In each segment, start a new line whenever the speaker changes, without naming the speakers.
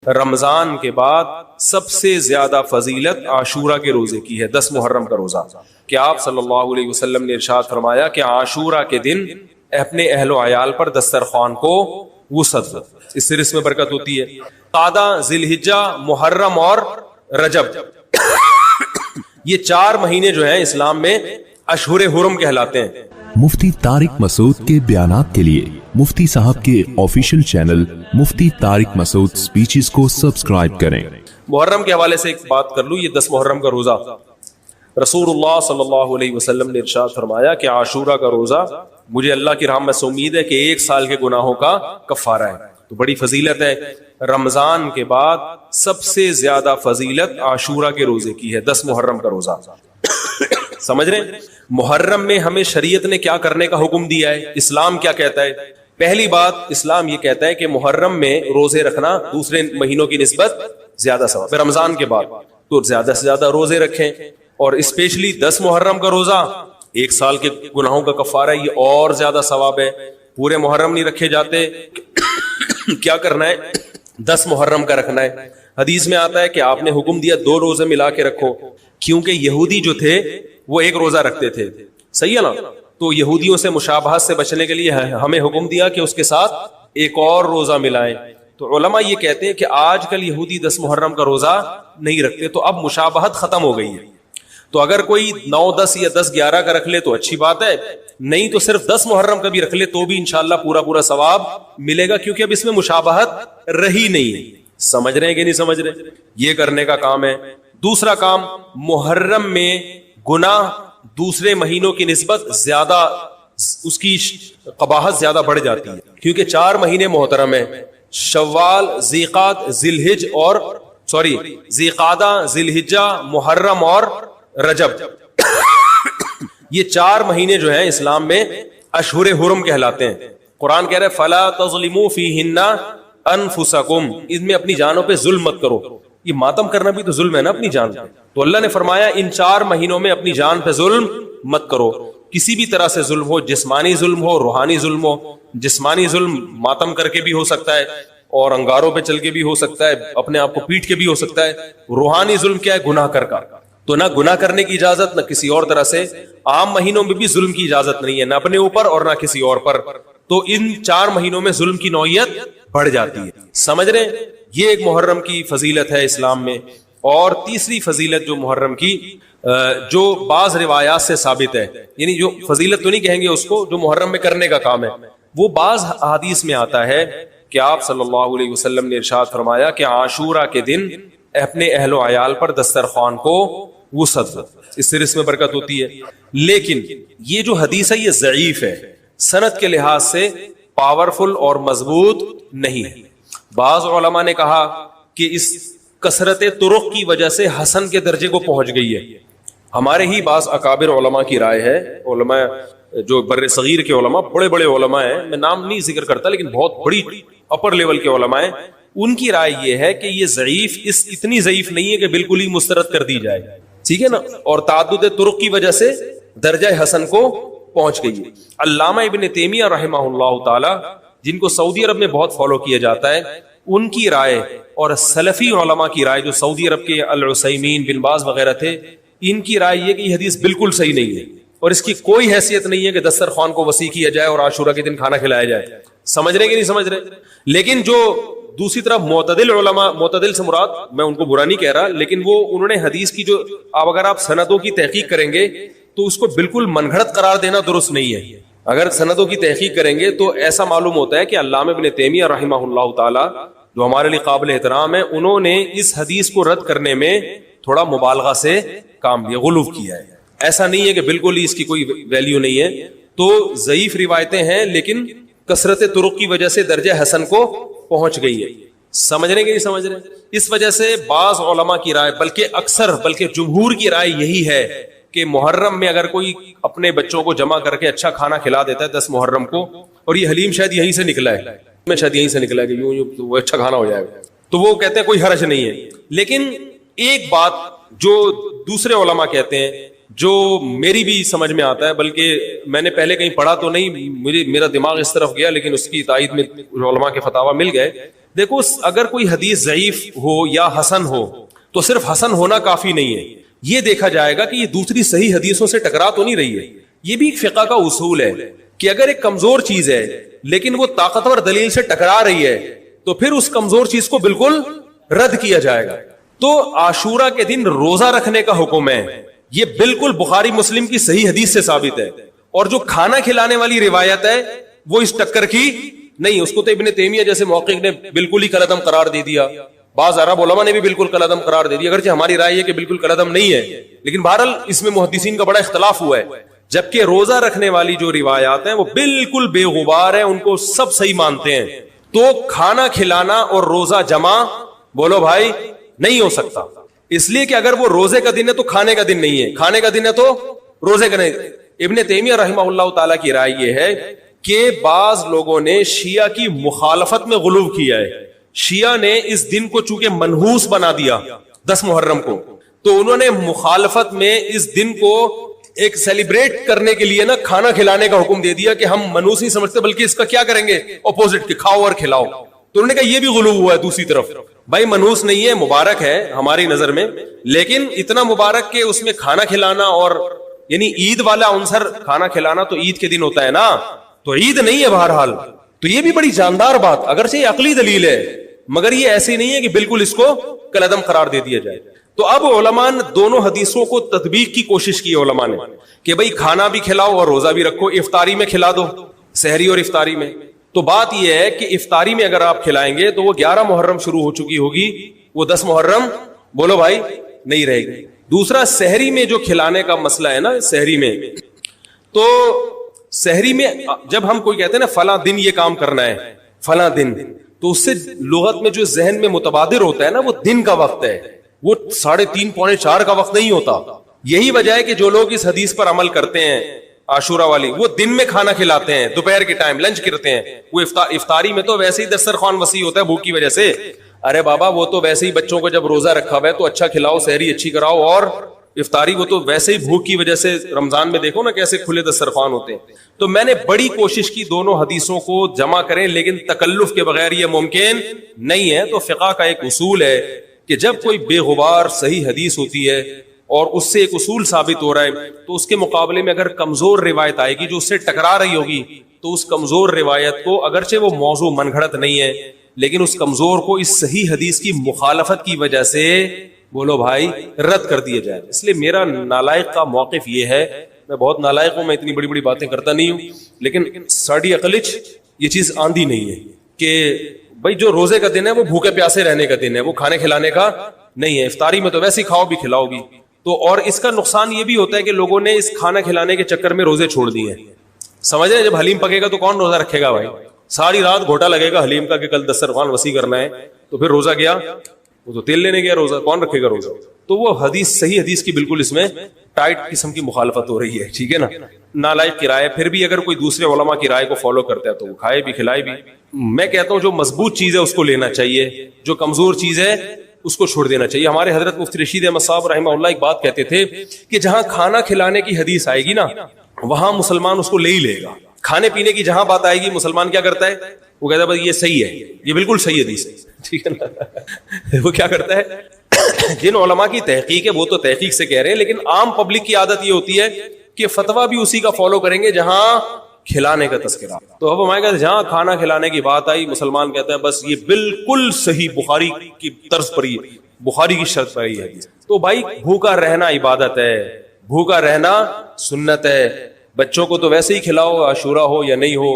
رمضان کے بعد سب سے زیادہ فضیلت عاشورہ کے روزے کی ہے، 10 محرم کا روزہ، کہ آپ صلی اللہ علیہ وسلم نے ارشاد فرمایا کہ عاشورہ کے دن اپنے اہل و عیال پر دسترخوان کو وسعت دو، اس سے رزق میں برکت ہوتی ہے۔ قعدہ، ذی الحجہ، محرم اور رجب، یہ 4 مہینے جو ہیں اسلام میں اشہر حرم کہلاتے ہیں۔
مفتی طارق مسعود کے بیانات کے لیے مفتی صاحب کے آفیشیل چینل مفتی طارق مسعود سپیچز کو سبسکرائب کریں۔
محرم کے حوالے سے ایک بات کر لوں، یہ 10 محرم کا روزہ، رسول اللہ صلی اللہ علیہ وسلم نے ارشاد فرمایا کہ عاشورہ کا روزہ مجھے اللہ کی رحمت سے امید ہے کہ 1 سال کے گناہوں کا کفارہ ہے، تو بڑی فضیلت ہے۔ رمضان کے بعد سب سے زیادہ فضیلت عاشورہ کے روزے کی ہے، 10 محرم کا روزہ۔ سمجھ رہے ہیں محرم میں ہمیں شریعت نے کیا کرنے کا حکم دیا ہے، اسلام کیا کہتا ہے؟ پہلی بات، اسلام یہ کہتا ہے کہ محرم میں روزے رکھنا دوسرے مہینوں کی نسبت زیادہ ثواب ہے۔ رمضان کے بعد تو زیادہ سے زیادہ روزے رکھیں، اور اسپیشلی 10 محرم کا روزہ 1 سال کے گناہوں کا کفارہ ہے، یہ اور زیادہ ثواب ہے۔ پورے محرم نہیں رکھے جاتے، کیا کرنا ہے؟ 10 محرم کا رکھنا ہے۔ حدیث میں آتا ہے کہ آپ نے حکم دیا 2 روزے ملا کے رکھو، کیونکہ یہودی جو تھے وہ 1 روزہ رکھتے تھے، صحیح ہے نا؟ تو یہودیوں سے مشابہت سے بچنے کے لیے ہمیں حکم دیا کہ اس کے ساتھ 1 اور روزہ ملائیں۔ تو علماء یہ کہتے ہیں کہ آج کل یہودی 10 محرم کا روزہ نہیں رکھتے، تو اب مشابہت ختم ہو گئی ہے۔ تو اگر کوئی 9، 10 یا 10، 11 کا رکھ لے تو اچھی بات ہے، نہیں تو صرف 10 محرم کا بھی رکھ لے تو بھی انشاءاللہ پورا ثواب ملے گا، کیونکہ اب اس میں مشابہت رہی نہیں ہے۔ سمجھ رہے ہیں کہ نہیں سمجھ رہے؟ یہ کرنے کا کام ہے۔ دوسرا کام، محرم میں گناہ دوسرے مہینوں کی نسبت زیادہ، اس کی قباحت زیادہ بڑھ جاتی ہے، کیونکہ 4 مہینے محترم ہیں، شوال، ذی قعدہ، ذی الحجہ، محرم اور رجب، یہ 4 مہینے جو ہیں اسلام میں اشہر حرم کہلاتے ہیں۔ قرآن کہہ رہے فلا تظلموا فیہن انفسکم، ان میں اپنی جانوں پہ ظلم مت کرو۔ یہ ماتم کرنا بھی تو ظلم ہے نا اپنی جان پہ، تو اللہ نے فرمایا ان 4 مہینوں میں اپنی جان پہ ظلم مت کرو، کسی بھی طرح سے ظلم ہو، جسمانی ظلم ہو، روحانی ظلم ہو۔ جسمانی ظلم ماتم کر کے بھی ہو سکتا ہے، اور انگاروں پہ چل کے بھی ہو سکتا ہے، اپنے آپ کو پیٹ کے بھی ہو سکتا ہے۔ روحانی ظلم کیا ہے؟ گناہ کر کا، تو نہ گناہ کرنے کی اجازت، نہ کسی اور طرح سے۔ عام مہینوں میں بھی ظلم کی اجازت نہیں ہے، نہ اپنے اوپر اور نہ کسی اور پر، تو ان 4 مہینوں میں ظلم کی نوعیت بڑھ جاتی ہے۔ سمجھ رہے ہیں؟ یہ ایک محرم کی فضیلت ہے اسلام میں۔ اور تیسری فضیلت جو محرم کی، جو بعض روایات سے ثابت ہے، یعنی جو فضیلت تو نہیں کہیں گے اس کو، جو محرم میں کرنے کا کام ہے، وہ بعض احادیث میں آتا ہے کہ آپ صلی اللہ علیہ وسلم نے ارشاد فرمایا کہ عاشورہ کے دن اپنے اہل و عیال پر دسترخوان کو وسعت دو، اس سے رزق میں برکت ہوتی ہے۔ لیکن یہ جو حدیث ہے یہ ضعیف ہے، سند کے لحاظ سے پاورفل اور مضبوط نہیں ہے۔ بعض علماء نے کہا کہ اس کثرت طرق کی وجہ سے حسن کے درجے کو پہنچ گئی ہے۔ ہمارے ہی بعض اکابر علماء کی رائے ہے، علماء جو بر صغیر کے علماء، بڑے بڑے علماء ہیں، میں نام نہیں ذکر کرتا لیکن بہت بڑی اپر لیول کے علماء ہیں، ان کی رائے یہ ہے کہ یہ ضعیف، اتنی ضعیف نہیں ہے کہ بالکل ہی مسترد کر دی جائے، ٹھیک ہے نا، اور تعدد طرق کی وجہ سے درجہ حسن کو پہنچ گئی ہے۔ علامہ ابن تیمیہ رحمہ اللہ تعالی، جن کو سعودی عرب میں بہت فالو کیا جاتا ہے، ان کی رائے اور سلفی علماء کی رائے، جو سعودی عرب کے العثیمین، بن باز وغیرہ تھے، ان کی رائے یہ کہ یہ حدیث بالکل صحیح نہیں ہے، اور اس کی کوئی حیثیت نہیں ہے کہ دسترخوان کو وسیع کیا جائے اور عاشورہ کے دن کھانا کھلایا جائے۔ سمجھ رہے کہ نہیں سمجھ رہے؟ لیکن جو دوسری طرف معتدل علماء، معتدل سے مراد میں ان کو برا نہیں کہہ رہا، لیکن وہ انہوں نے حدیث کی جو، اگر آپ سندوں کی تحقیق کریں گے تو اس کو بالکل من گھڑت قرار دینا درست نہیں ہے۔ اگر سندوں کی تحقیق کریں گے تو ایسا معلوم ہوتا ہے کہ علامہ ابن تیمیہ رحمہ اللہ تعالی، جو ہمارے لیے قابل احترام ہے، انہوں نے اس حدیث کو رد کرنے میں تھوڑا مبالغہ سے کام لیا، غلو کیا ہے۔ ایسا نہیں ہے کہ بالکل ہی اس کی کوئی ویلیو نہیں ہے، تو ضعیف روایتیں ہیں لیکن کثرت طرق کی وجہ سے درجہ حسن کو پہنچ گئی ہے۔ سمجھ رہے کہ نہیں سمجھ رہے؟ اس وجہ سے بعض علماء کی رائے، بلکہ جمہور کی رائے یہی ہے کہ محرم میں اگر کوئی اپنے بچوں کو جمع کر کے اچھا کھانا کھلا دیتا ہے 10 محرم کو، اور یہ حلیم شاید یہیں سے نکلا ہے، میں شاید یہیں سے نکلا ہے کہ یوں وہ اچھا کھانا ہو جائے گا، تو وہ کہتے ہیں کوئی حرج نہیں ہے۔ لیکن ایک بات جو دوسرے علماء کہتے ہیں، جو میری بھی سمجھ میں آتا ہے، بلکہ میں نے پہلے کہیں پڑھا تو نہیں، میرا دماغ اس طرف گیا، لیکن اس کی تائید میں علماء کے فتاوی مل گئے، دیکھو اگر کوئی حدیث ضعیف ہو یا حسن ہو تو صرف حسن ہونا کافی نہیں ہے، یہ دیکھا جائے گا کہ یہ دوسری صحیح حدیثوں سے ٹکرا تو نہیں رہی ہے. یہ بھی ایک فقہ کا اصول ہے کہ اگر ایک کمزور چیز ہے لیکن وہ طاقتور دلیل سے ٹکرا رہی ہے تو پھر اس کمزور چیز کو بالکل رد کیا جائے گا. تو عاشورہ کے دن روزہ رکھنے کا حکم ہے، یہ بالکل بخاری مسلم کی صحیح حدیث سے ثابت ہے. اور جو کھانا کھلانے والی روایت ہے وہ اس ٹکر کی نہیں، اس کو تو ابن تیمیہ جیسے محقق نے بالکل ہی کالعدم قرار دے دیا، بعض عرب علماء نے بھی بالکل کالعدم قرار دے دیا، اگرچہ ہماری رائے ہے کہ بالکل کالعدم نہیں ہے، لیکن بہرحال اس میں محدثین کا بڑا اختلاف ہوا ہے. جبکہ روزہ رکھنے والی جو روایات ہیں وہ بالکل بے غبار ہیں، ان کو سب صحیح مانتے ہیں. تو کھانا کھلانا اور روزہ جمع بولو بھائی نہیں ہو سکتا، اس لیے کہ اگر وہ روزے کا دن ہے تو کھانے کا دن نہیں ہے، کھانے کا دن ہے تو روزے کا نہیں. ابن تیمیہ رحمہ اللہ تعالیٰ کی رائے یہ ہے کہ بعض لوگوں نے شیعہ کی مخالفت میں غلو کیا ہے. شیعہ نے اس دن کو چونکہ منحوس بنا دیا 10 محرم کو، تو انہوں نے مخالفت میں اس دن کو ایک سیلیبریٹ کرنے کے لیے نا کھانا کھلانے کا حکم دے دیا کہ ہم منحوس نہیں سمجھتے بلکہ اس کا کیا کریں گے اپوزٹ کہ کھاؤ اور کھلاؤ. تو انہوں نے کہا یہ بھی غلو ہوا ہے دوسری طرف. بھائی منحوس نہیں ہے، مبارک ہے ہماری نظر میں، لیکن اتنا مبارک کہ اس میں کھانا کھلانا اور یعنی عید والا عنصر کھانا کھلانا تو عید کے دن ہوتا ہے نا، تو عید نہیں ہے بہرحال. تو یہ بھی بڑی جاندار بات، اگرچہ یہ عقلی دلیل ہے مگر یہ ایسی نہیں ہے کہ بالکل اس کو کالعدم قرار دے دیا جائے. تو اب علماء نے دونوں حدیثوں کو تطبیق کی کوشش کی علماء نے کہ بھئی کھانا بھی کھلاؤ اور روزہ بھی رکھو، افطاری میں کھلا دو، سحری اور افطاری میں. تو بات یہ ہے کہ افطاری میں اگر آپ کھلائیں گے تو وہ 11 محرم شروع ہو چکی ہوگی، وہ 10 محرم بولو بھائی نہیں رہے گی. دوسرا سحری میں جو کھلانے کا مسئلہ ہے نا، سحری میں تو سحری میں جب ہم کوئی کہتے ہیں نا فلاں دن یہ کام کرنا ہے فلاں دن، تو اس سے لغت میں جو ذہن میں متبادر ہوتا ہے نا وہ دن کا وقت ہے، وہ 3:30 پونے 4 کا وقت نہیں ہوتا. یہی وجہ ہے کہ جو لوگ اس حدیث پر عمل کرتے ہیں عاشورہ والی، وہ دن میں کھانا کھلاتے ہیں، دوپہر کے ٹائم لنچ کرتے ہیں. وہ افطاری میں تو ویسے ہی دسترخوان وسیع ہوتا ہے بھوک کی وجہ سے. ارے بابا وہ تو ویسے ہی بچوں کو جب روزہ رکھا ہوا ہے تو اچھا کھلاؤ، سحری اچھی کراؤ، اور افطاری وہ تو ویسے ہی بھوک کی وجہ سے رمضان میں دیکھو نا کیسے کھلے دسترخوان ہوتے ہیں. تو میں نے بڑی کوشش کی دونوں حدیثوں کو جمع کریں، لیکن تکلف کے بغیر یہ ممکن نہیں ہے. تو فقہ کا ایک اصول ہے کہ جب کوئی بے غبار صحیح حدیث ہوتی ہے اور اس سے ایک اصول ثابت ہو رہا ہے تو اس کے مقابلے میں اگر کمزور روایت آئے گی جو اس سے ٹکرا رہی ہوگی تو اس کمزور روایت کو اگرچہ وہ موضوع من گھڑت نہیں ہے لیکن اس کمزور کو اس صحیح حدیث کی مخالفت کی وجہ سے بولو بھائی رد کر دیا جائے. اس لیے میرا نالائق کا موقف یہ ہے، میں بہت نالائق ہوں، میں اتنی بڑی بڑی باتیں کرتا نہیں ہوں، لیکن ساڑی عقلچ یہ چیز آندھی نہیں ہے کہ بھائی جو روزے کا دن ہے وہ بھوکے پیاسے رہنے کا دن ہے، وہ کھانے کھلانے کا نہیں ہے. افطاری میں تو ویسے ہی کھاؤ بھی کھلاؤ بھی. تو اور اس کا نقصان یہ بھی ہوتا ہے کہ لوگوں نے اس کھانا کھلانے کے چکر میں روزے چھوڑ دیے ہیں. سمجھ رہے ہیں جب حلیم پکے گا تو کون روزہ رکھے گا بھائی؟ ساری رات گھوٹا لگے گا حلیم کا کہ کل دسترخوان وسیع کرنا ہے، تو پھر روزہ گیا، وہ تو تیل لینے گیا، روزہ کون رکھے گا روزہ؟ تو وہ حدیث صحیح حدیث کی بالکل اس میں ٹائٹ قسم کی مخالفت ہو رہی ہے. ٹھیک ہے نا، نالائق کی رائے. پھر بھی اگر کوئی دوسرے علماء کی رائے کو فالو کرتا ہے تو وہ کھائے بھی کھلائے بھی. میں کہتا ہوں جو مضبوط چیز ہے اس کو لینا چاہیے، جو کمزور چیز ہے اس کو چھوڑ دینا چاہیے. ہمارے حضرت مفتی رشید احمد صاحب رحمہ اللہ ایک بات کہتے تھے کہ جہاں کھانا کھلانے کی حدیث آئے گی نا وہاں مسلمان اس کو لے ہی لے گا. کھانے پینے کی جہاں بات آئے گی مسلمان کیا کرتا ہے؟ وہ کہتا ہے بھائی یہ صحیح ہے، یہ بالکل صحیح حدیث ہے. ٹھیک ہے نا، وہ کیا کرتا ہے؟ جن علماء کی تحقیق ہے وہ تو تحقیق سے کہہ رہے ہیں، لیکن عام پبلک کی عادت یہ ہوتی ہے کہ فتویٰ بھی اسی کا فالو کریں گے جہاں کھلانے کا تذکرہ. تو اب ہمارے کہتے ہیں جہاں کھانا کھلانے کی بات آئی مسلمان کہتا ہے بس یہ بالکل صحیح بخاری کی طرز پر ہی، بخاری کی شرط پر ہی ہے. تو بھائی بھوکا رہنا عبادت ہے، بھوکا رہنا سنت ہے. بچوں کو تو ویسے ہی کھلاؤ عاشورہ ہو یا نہیں ہو،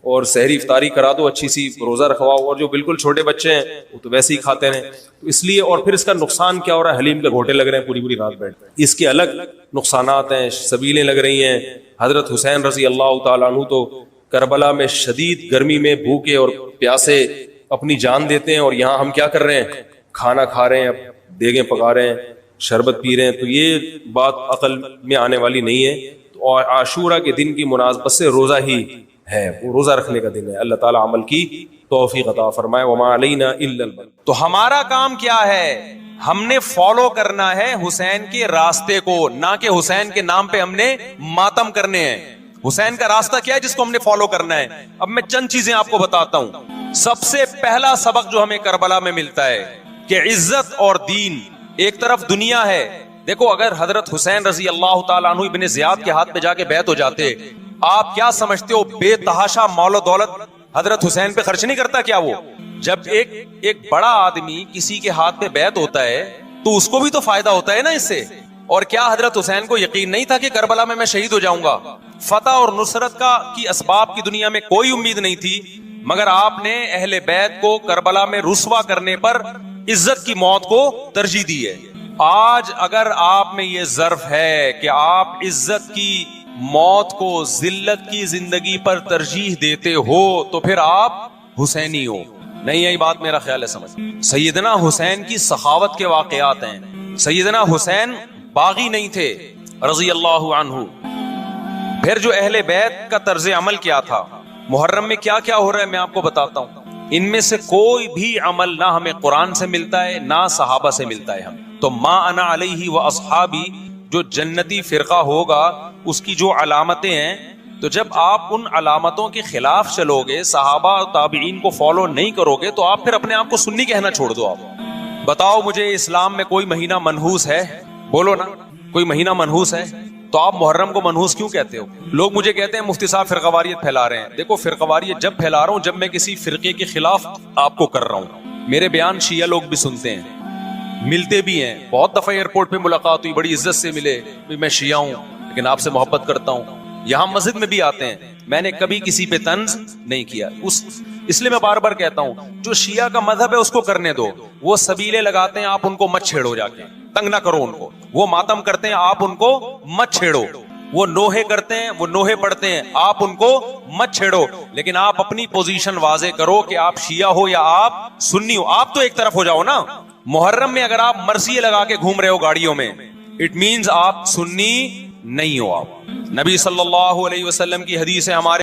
اور سحری افطاری کرا دو، اچھی سی روزہ رکھواؤ، اور جو بالکل چھوٹے بچے ہیں وہ تو ویسے ہی کھاتے ہیں. تو اس لیے اور پھر اس کا نقصان کیا ہو رہا ہے؟ حلیم کے گھوٹے لگ رہے ہیں پوری پوری رات بیٹھ، اس کے الگ نقصانات ہیں، سبیلیں لگ رہی ہیں. حضرت حسین رضی اللہ تعالیٰ عنہ تو کربلا میں شدید گرمی میں بھوکے اور پیاسے اپنی جان دیتے ہیں، اور یہاں ہم کیا کر رہے ہیں؟ کھانا کھا رہے ہیں، دیگیں پکا رہے ہیں، شربت پی رہے ہیں. تو یہ بات عقل میں آنے والی نہیں ہے. اور عاشورہ کے دن کی مناسبت سے روزہ ہی ہے، وہ روزہ رکھنے کا دن ہے. اللہ تعالیٰ عمل کی توفیق عطا فرمائے. وما علینا الا البلاغ. تو ہمارا کام کیا ہے؟ ہم نے فالو کرنا ہے حسین کے راستے کو، نہ کہ حسین کے نام پہ ہم نے ماتم کرنے ہیں. حسین کا راستہ کیا ہے جس کو ہم نے فالو کرنا ہے؟ اب میں چند چیزیں آپ کو بتاتا ہوں. سب سے پہلا سبق جو ہمیں کربلا میں ملتا ہے کہ عزت اور دین، ایک طرف دنیا ہے. دیکھو اگر حضرت حسین رضی اللہ تعالیٰ عنہ ابن زیاد کے ہاتھ پہ جا کے بیعت ہو جاتے، آپ کیا سمجھتے ہو بے تحاشا مال و دولت حضرت حسین پہ خرچ نہیں کرتا کیا؟ وہ جب ایک بڑا آدمی کسی کے ہاتھ پہ بیعت ہوتا ہے تو اس کو بھی تو فائدہ ہوتا ہے نا اس سے. اور کیا حضرت حسین کو یقین نہیں تھا کہ کربلا میں شہید ہو جاؤں گا؟ فتح اور نصرت کی اسباب کی دنیا میں کوئی امید نہیں تھی، مگر آپ نے اہل بیت کو کربلا میں رسوا کرنے پر عزت کی موت کو ترجیح دی ہے. آج اگر آپ میں یہ ظرف ہے کہ آپ عزت کی موت کو ذلت کی زندگی پر ترجیح دیتے ہو تو پھر آپ حسینی ہو. نہیں یہی بات میرا خیال ہے سمجھ. سیدنا حسین کی سخاوت کے واقعات ہیں. سیدنا حسین باغی نہیں تھے رضی اللہ عنہ. پھر جو اہل بیت کا طرز عمل کیا تھا، محرم میں کیا کیا ہو رہا ہے میں آپ کو بتاتا ہوں. ان میں سے کوئی بھی عمل نہ ہمیں قرآن سے ملتا ہے نہ صحابہ سے ملتا ہے. ہمیں تو ما انا علیہ و اصحابی جو جنتی فرقہ ہوگا اس کی جو علامتیں ہیں، تو جب آپ ان علامتوں کے خلاف چلو گے، صحابہ اور تابعین کو فالو نہیں کرو گے، تو آپ پھر اپنے آپ کو سنی کہنا چھوڑ دو. آپ بتاؤ مجھے اسلام میں کوئی مہینہ منحوس ہے؟ بولو نا، کوئی مہینہ منحوس ہے؟ تو آپ محرم کو منحوس کیوں کہتے ہو؟ لوگ مجھے کہتے ہیں مفتی صاحب فرقہ واریت پھیلا رہے ہیں. دیکھو فرقہ واریت جب پھیلا رہا ہوں جب میں کسی فرقے کے خلاف آپ کو کر رہا ہوں. میرے بیان شیعہ لوگ بھی سنتے ہیں، ملتے بھی ہیں. بہت دفعہ ایئرپورٹ پہ ملاقات ہوئی، بڑی عزت سے ملے، میں شیعہ ہوں لیکن آپ سے محبت کرتا ہوں. یہاں مسجد میں بھی آتے ہیں، میں نے کبھی کسی پہ طنز نہیں کیا. اس لیے میں بار بار کہتا ہوں جو شیعہ کا مذہب ہے اس کو کرنے دو. وہ سبیلے لگاتے ہیں، آپ ان کو مت چھیڑو، جا کے تنگ نہ کرو ان کو. وہ ماتم کرتے ہیں، آپ ان کو مت چھیڑو. وہ نوحے کرتے ہیں، وہ نوحے پڑھتے ہیں، آپ ان کو مت چھیڑو. لیکن آپ اپنی پوزیشن واضح کرو کہ آپ شیعہ ہو یا آپ سنی ہو. آپ تو ایک طرف ہو جاؤ نا. محرم میں اگر آپ مرثیے لگا کے گھوم رہے ہو گاڑیوں میں، اٹ مینز آپ سنی نہیں ہو. آپ نبی صلی اللہ علیہ وسلم کی حدیث ہے ہمارے